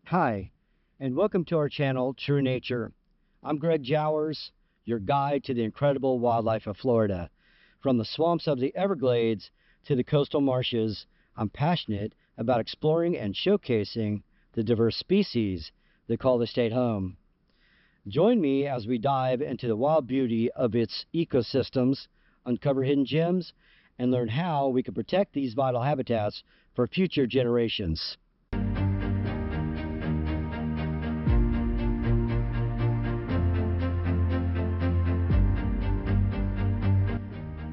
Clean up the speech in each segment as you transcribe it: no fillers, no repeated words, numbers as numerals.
Hi, and welcome to our channel, True Nature. I'm Greg Jowers, your guide to the incredible wildlife of Florida. From the swamps of the Everglades to the coastal marshes, I'm passionate about exploring and showcasing the diverse species that call the state home. Join me as we dive into the wild beauty of its ecosystems, uncover hidden gems, and learn how we can protect these vital habitats for future generations.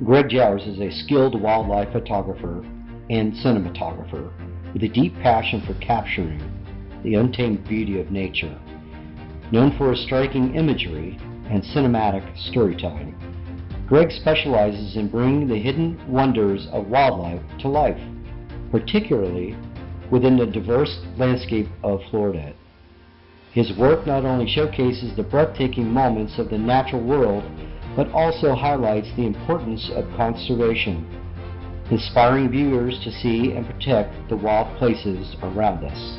Greg Jowers is a skilled wildlife photographer and cinematographer with a deep passion for capturing the untamed beauty of nature. Known for his striking imagery and cinematic storytelling, Greg specializes in bringing the hidden wonders of wildlife to life, particularly within the diverse landscape of Florida. His work not only showcases the breathtaking moments of the natural world, but also highlights the importance of conservation, inspiring viewers to see and protect the wild places around us.